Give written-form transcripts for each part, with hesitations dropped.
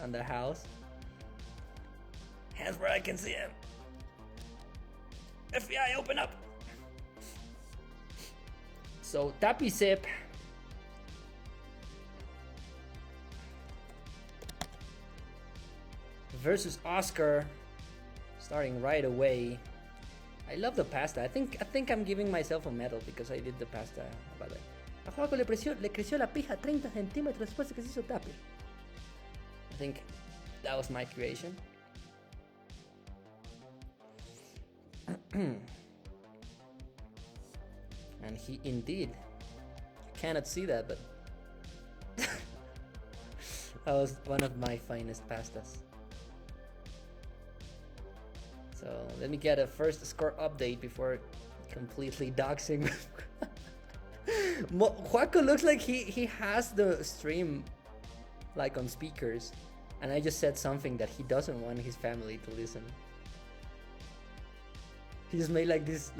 on the house. Hands where I can see him. FBI, open up. So Tapicep versus Oscar, starting right away. I love the pasta. I think I'm giving myself a medal because I did the pasta about it. A Joaco le creció la pija 30 centímetros después de que se hizo tapir. I think that was my creation. And he indeed, you cannot see that, but that was one of my finest pastas. So let me get a first score update before completely doxing. Joaco looks like he has the stream like on speakers, and I just said something that he doesn't want his family to listen. He just made like this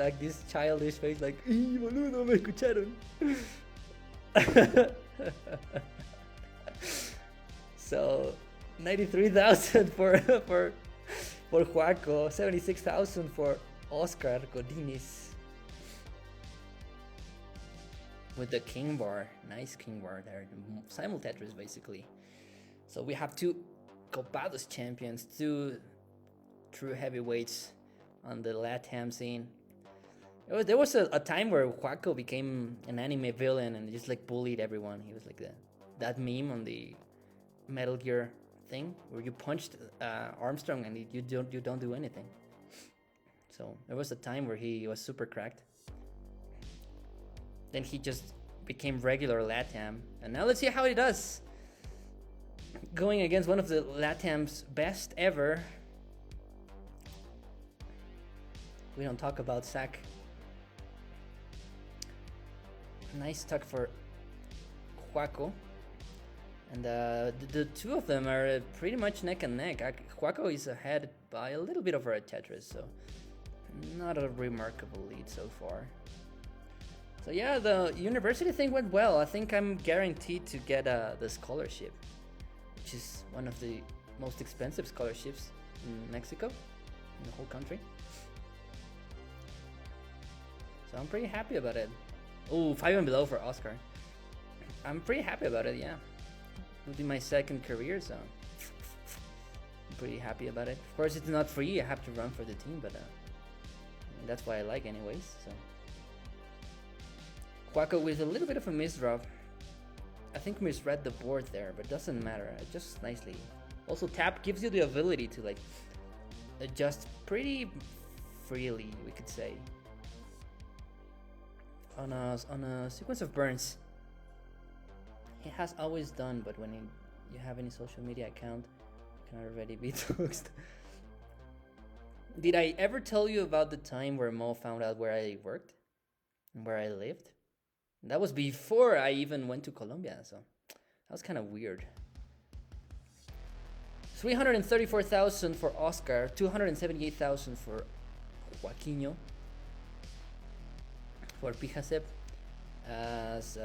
childish face, like ¡y boludo, me escucharon! So 93,000 for Joaco, 76,000 for Oscar Godinez. With the king bar, nice king bar there, simul Tetris basically. So we have two Copados champions, two true heavyweights on the LATAM scene. There was a time where Joaco became an anime villain and just like bullied everyone. He was like that meme on the Metal Gear thing where you punched Armstrong and you don't do anything. So there was a time where he was super cracked. Then he just became regular LATAM, and now let's see how he does. Going against one of the LATAM's best ever. We don't talk about Sack. Nice tuck for Joaco. And the two of them are pretty much neck and neck. Joaco is ahead by a little bit over a Tetris, so not a remarkable lead so far. So yeah, the university thing went well. I think I'm guaranteed to get the scholarship, which is one of the most expensive scholarships in Mexico, in the whole country. So I'm pretty happy about it. Oh, 5 and below for Oscar. I'm pretty happy about it, yeah. It'll be my second career, so I'm pretty happy about it. Of course, it's not free. I have to run for the team, but that's what I like anyways, so. Joaco with a little bit of a misdrop. I think misread the board there, but doesn't matter. Just nicely. Also, tap gives you the ability to like adjust pretty freely, we could say, on a sequence of burns. He has always done, but when you have any social media account, you can already be doxed. Did I ever tell you about the time where Mo found out where I worked and where I lived? That was before I even went to Colombia, so that was kind of weird. 334,000 for Oscar, 278,000 for Joaquinho, for Pijacep, as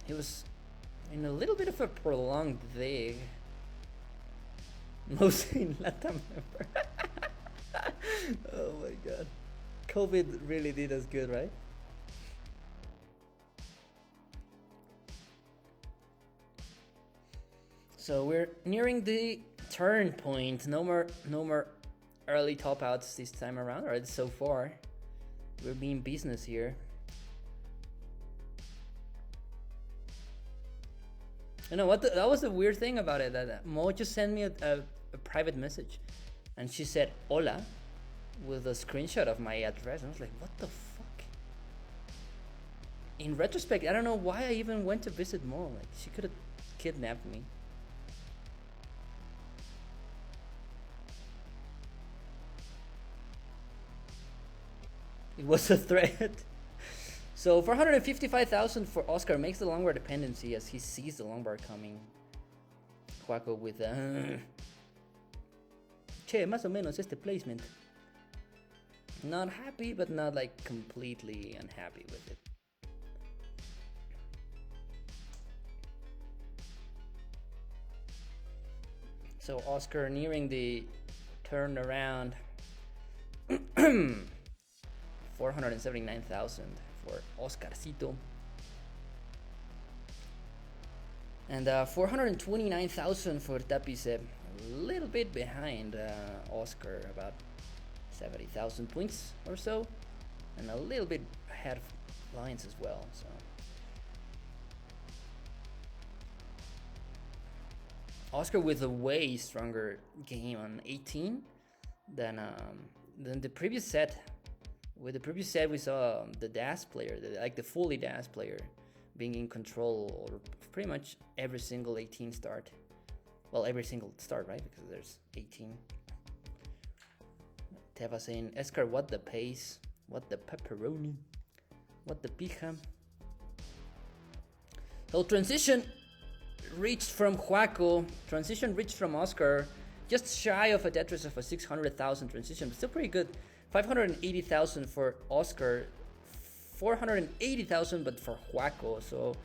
he was in a little bit of a prolonged day, mostly in LATAM member. Oh my god, COVID really did us good, right? So we're nearing the turn point. No more early top outs this time around, or so far. We're being business here. You know what? That was the weird thing about it. That Mo just sent me a private message, and she said "Hola" with a screenshot of my address. And I was like, "What the fuck?" In retrospect, I don't know why I even went to visit Mo. Like, she could have kidnapped me. It was a threat. So 455,000 for Oscar makes the long bar dependency as he sees the long bar coming. Joaco with che, más o menos este placement. Not happy, but not like completely unhappy with it. So Oscar nearing the turnaround. 479,000 for Oscarcito. And 429,000 for Tapicep. A little bit behind Oscar, about 70,000 points or so. And a little bit ahead of Lions as well. So Oscar with a way stronger game on 18 than the previous set. With the previous set, we saw the DAS player, the fully DAS player, being in control or pretty much every single 18 start. Well, every single start, right? Because there's 18. Teva saying, Escar, what the pace? What the pepperoni? What the pija? So transition reached from Joaco. Transition reached from Oscar. Just shy of a Tetris of a 600,000 transition, but still pretty good. 580,000 for Oscar, 480,000 but for Joaco, so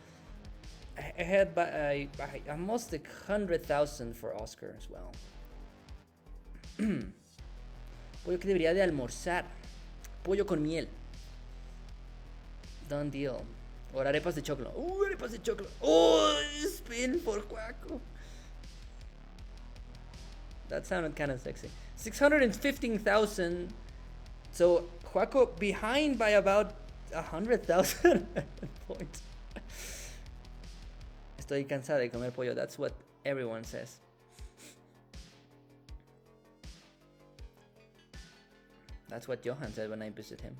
ahead by almost 100,000 for Oscar as well. Pollo que debería de almorzar. Pollo con miel. Done deal. Or arepas de choclo. Arepas de choclo. Oh, spin for Joaco. That sounded kind of sexy. 615,000. So Joaco behind by about 100,000 points. Estoy cansada de comer pollo. That's what everyone says. That's what Johan said when I visited him.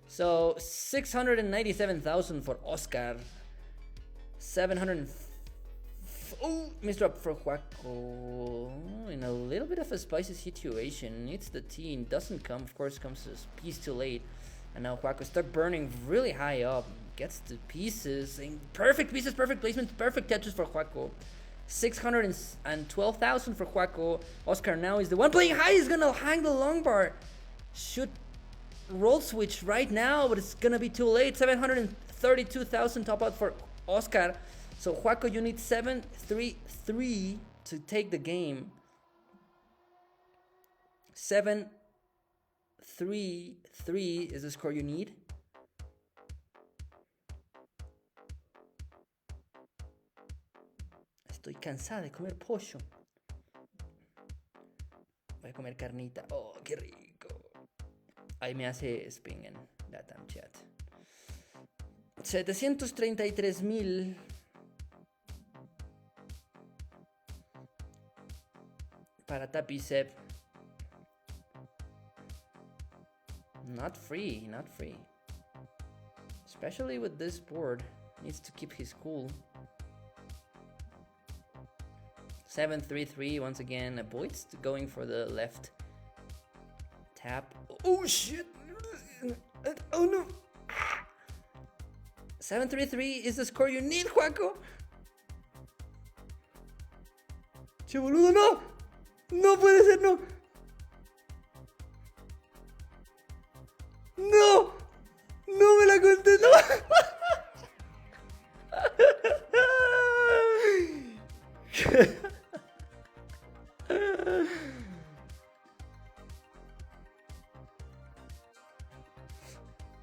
So 697,000 for Oscar. 700. Oh, missed up for Joaco. In a little bit of a spicy situation. Needs the tea and doesn't come. Of course, comes a piece too late. And now Joaco stuck burning really high up. Gets the pieces. Perfect pieces, perfect placement, perfect Tetris for Joaco. 612,000 for Joaco. Oscar now is the one playing high. He's gonna hang the long bar. Should roll switch right now, but it's gonna be too late. 732,000 top out for Oscar. So Joaco, you need 7-3-3 to take the game. 7-3-3 is the score you need. Estoy cansada de comer pollo. Voy a comer carnita. Oh, qué rico. Ahí me hace spin en LATAM chat. 733,000 para Tapicep. Not free. Especially with this board. Needs to keep his cool. 7-3-3 once again. Avoids going for the left tap. Oh shit! Oh no! 7-3-3 is the score you need, Joaco. Che boludo, no! No puede ser, no. No. No me la conté, no.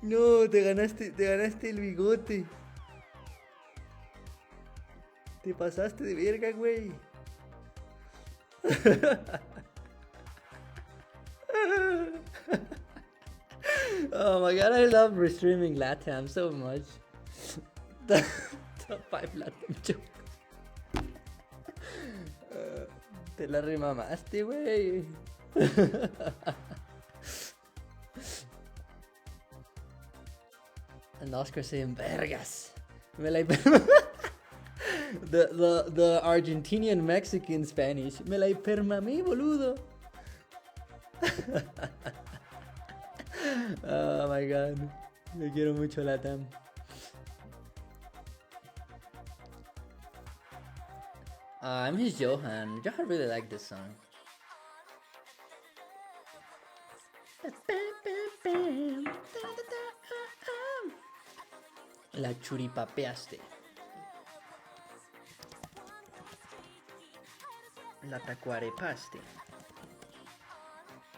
No, te ganaste el bigote. Te pasaste de verga, güey. Oh my god, I love restreaming LATAM so much. The top 5 LATAM jokes. Te la remamaste, güey. And Oscar saying vergas. Me la the Argentinian Mexican Spanish. Me la hipermamé, boludo. Oh my god. Le quiero mucho LATAM. I miss Johan. Johan really liked this song. La churipapeaste. La Tacuarepaste.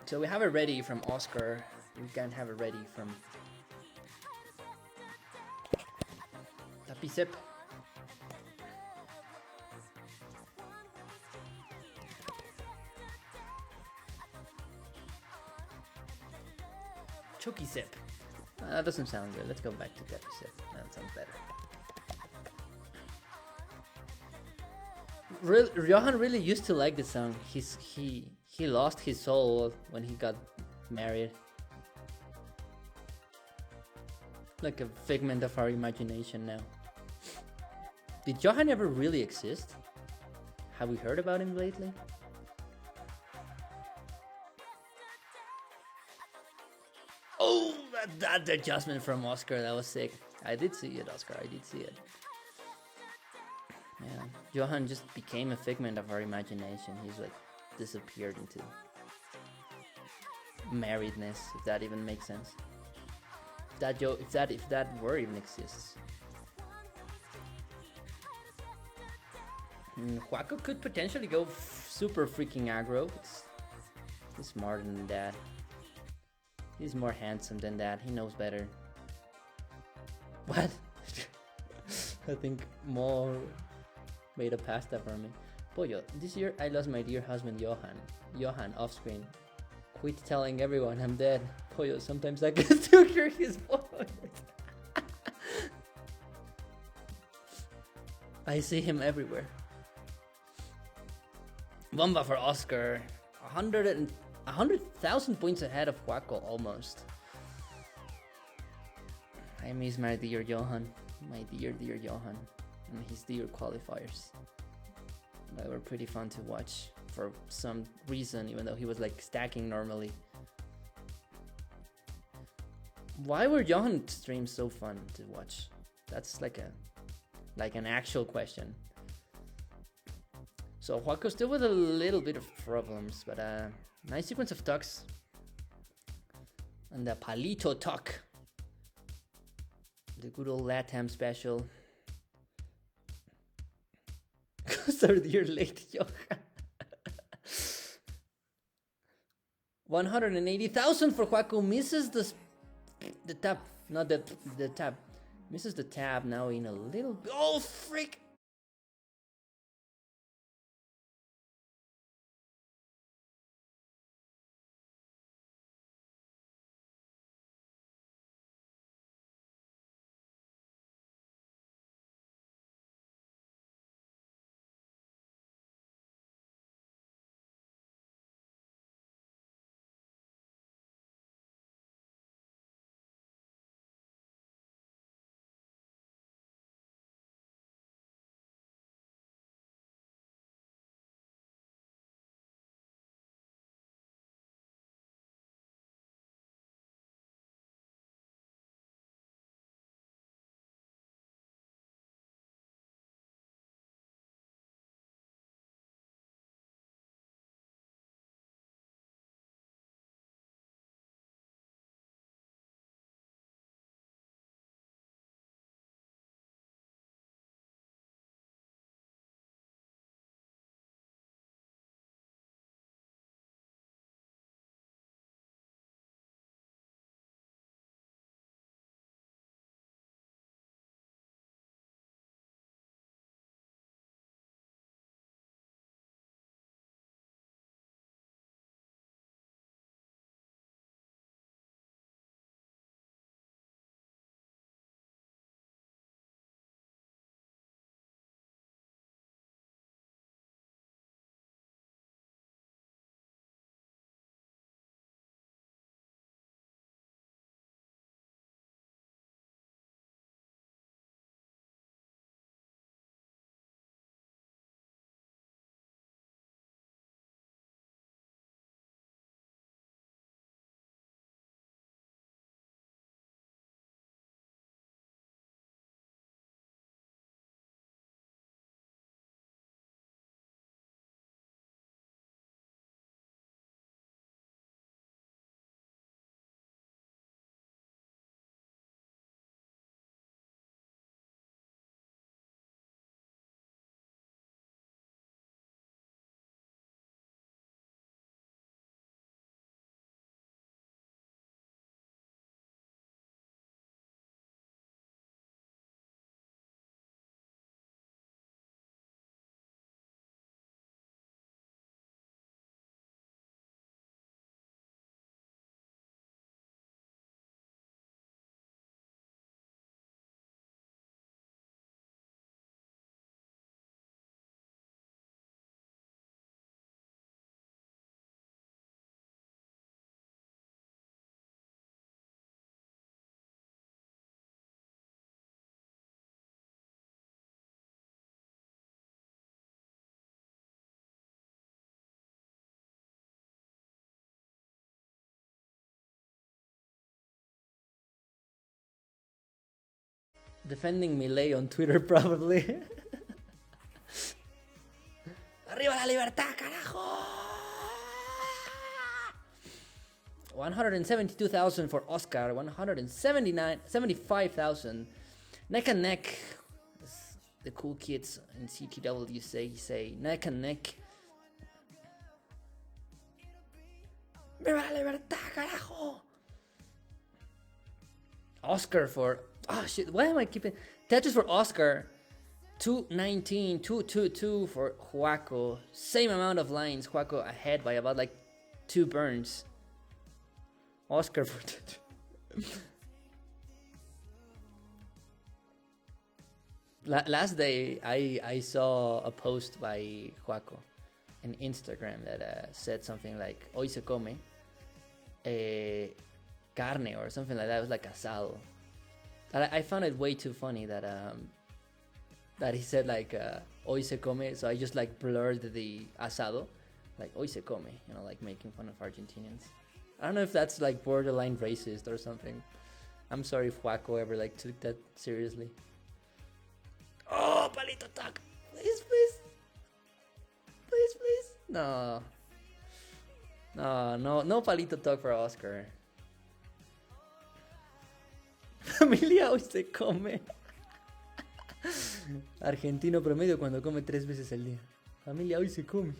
So we have it ready from Oscar. We can have it ready from Tapicep. Chokisep. That doesn't sound good. Let's go back to Tapicep. That sounds better. Johan really used to like the song. He lost his soul when he got married. Like a figment of our imagination now. Did Johan ever really exist? Have we heard about him lately? Oh, that adjustment from Oscar, that was sick. I did see it, Oscar, I did see it. Yeah, Johan just became a figment of our imagination. He's like disappeared into marriedness, if that even makes sense. If that word even exists. Joaco could potentially go super freaking aggro. He's smarter than that. He's more handsome than that. He knows better. What? I think more made a pasta for me. Pollo, this year I lost my dear husband Johan. Johan off screen. Quit telling everyone I'm dead. Pollo, sometimes I can still hear his voice. I see him everywhere. Bomba for Oscar. 100,000 points ahead of Joaco almost. I miss my dear Johan. My dear Johan. And his dear qualifiers. They were pretty fun to watch for some reason, even though he was like stacking normally. Why were Johan streams so fun to watch? That's like an actual question. So Joaco still with a little bit of problems, but nice sequence of tucks. And the Palito tuck. The good old LATAM special. Third year late, Johan. 180,000 for Joaco. Misses the tab. Not the tab. Misses the tab now in a little... Oh, freak! defending Milei on Twitter, probably. Arriba la libertad, carajo! 172,000 for Oscar, 75,000. Neck and neck, as the cool kids in CTW say neck and neck. Viva la libertad, carajo! Oscar for, oh shit, why am I keeping, Tetris for Oscar, 219, 222 for Joaco, same amount of lines, Joaco ahead by about like 2 burns. Oscar for Tetris. Last day, I saw a post by Joaco on Instagram that said something like, hoy se come carne or something like that. It was like asado. And I found it way too funny that he said like hoy se come, so I just like blurred the asado, like hoy se come, you know, like making fun of Argentinians. I don't know if that's like borderline racist or something. I'm sorry if Joaco ever like took that seriously. Oh, palito talk, please. No palito talk for Oscar. Familia hoy se come. Argentino promedio cuando come 3 veces al día. Familia hoy se come.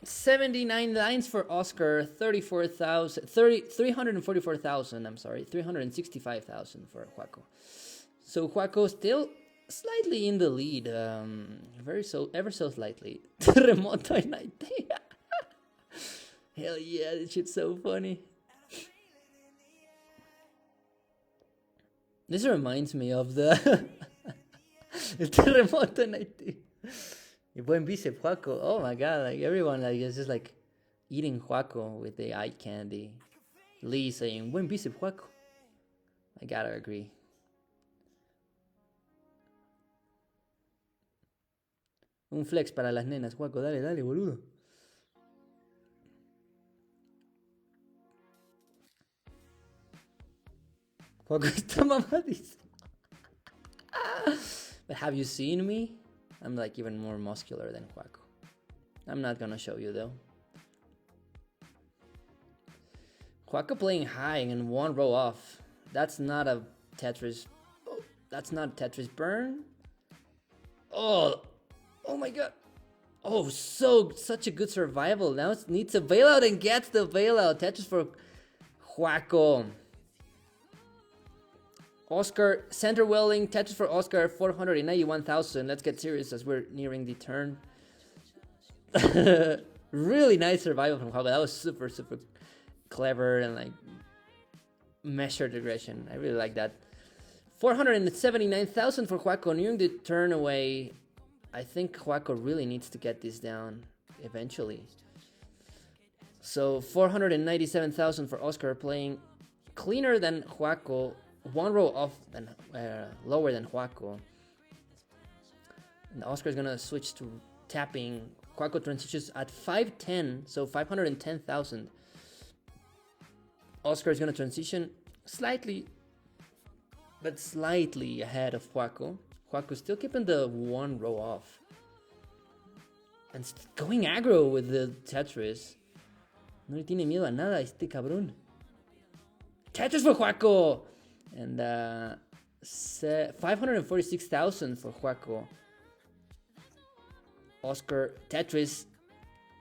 $79 lines for Oscar, 344,000. I'm sorry, 365,000 for Joaco. So Joaco still slightly in the lead, ever so slightly. Terremoto en Haití. Hell yeah, this shit's so funny. This reminds me of the el terremoto en Haití. El buen bíceps Joaco. Oh my god, like everyone like is just like eating Joaco with the eye candy. Lee saying buen bíceps Joaco. I gotta agree. Un flex para las nenas, Joaco, dale, boludo. Joaco está mamadísimo. But have you seen me? I'm like even more muscular than Joaco. I'm not gonna show you though. Joaco playing high and 1 row off. That's not a Tetris. Oh, that's not a Tetris burn. Oh my god. Oh, such a good survival. Now it needs a bailout and gets the bailout. Tetris for Joaco. Oscar, center welling, Tetris for Oscar, 491,000. Let's get serious as we're nearing the turn. Really nice survival from Joaco. That was super clever and like measured aggression. I really like that. 479,000 for Joaco. Nearing the turn away. I think Joaco really needs to get this down eventually. So 497,000 for Oscar, playing cleaner than Joaco. 1 row off than lower than Joaco. And Oscar is gonna switch to tapping. Joaco transitions at 510, so 510,000. Oscar is gonna transition slightly ahead of Joaco. Joaco still keeping the 1 row off. And going aggro with the Tetris. No le tiene miedo a nada este cabrón. Tetris for Joaco! And 546,000 for Joaco. Oscar Tetris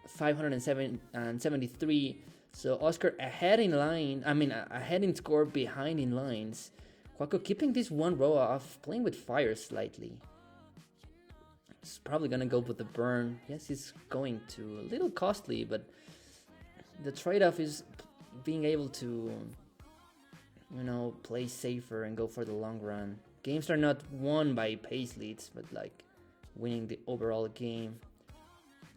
573. So Oscar ahead in line. Ahead in score, behind in lines. Joaco keeping this 1 row off, playing with fire slightly. It's probably gonna go with the burn. Yes, it's going to. A little costly, but the trade-off is being able to, you know, play safer and go for the long run. Games are not won by pace leads, but like winning the overall game.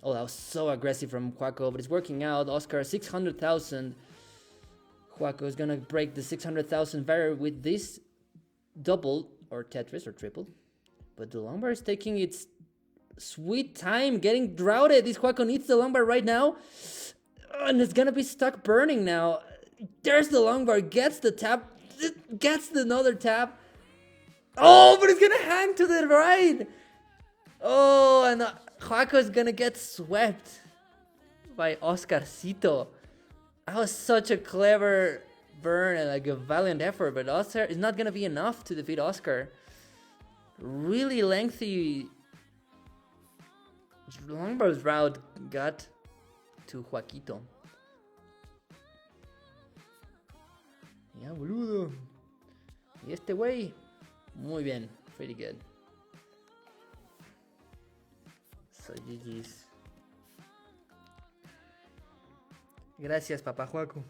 Oh, that was so aggressive from Joaco, but it's working out. Oscar, 600,000. Joaco is gonna break the 600,000 barrier with this double or Tetris or triple. But the long bar is taking its Sweet time, getting droughted. This Joaco needs the long bar right now. And it's gonna be stuck burning now. There's the long bar, gets the tap, gets another tap. Oh, but it's gonna hang to the right. Oh, and Joaco is gonna get swept by Oscarcito. That was such a clever burn and like a valiant effort, but Oscar is not gonna be enough to defeat Oscar. Really lengthy longbar's route got to Joaquito. Ya, boludo. Y este güey, muy bien, pretty good. So GG's. Gracias, Papa Joaco.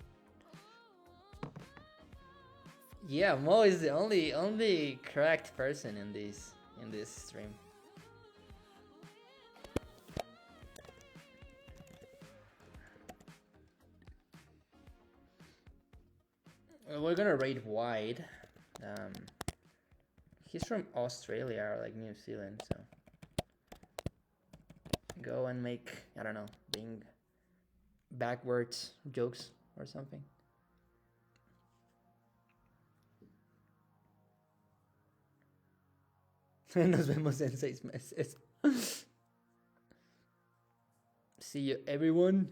Yeah, Mo is the only correct person in this stream. We're gonna rate wide. He's from Australia or like New Zealand, so go and make, I don't know, being backwards jokes or something. Nos vemos en 6 meses. See you, everyone.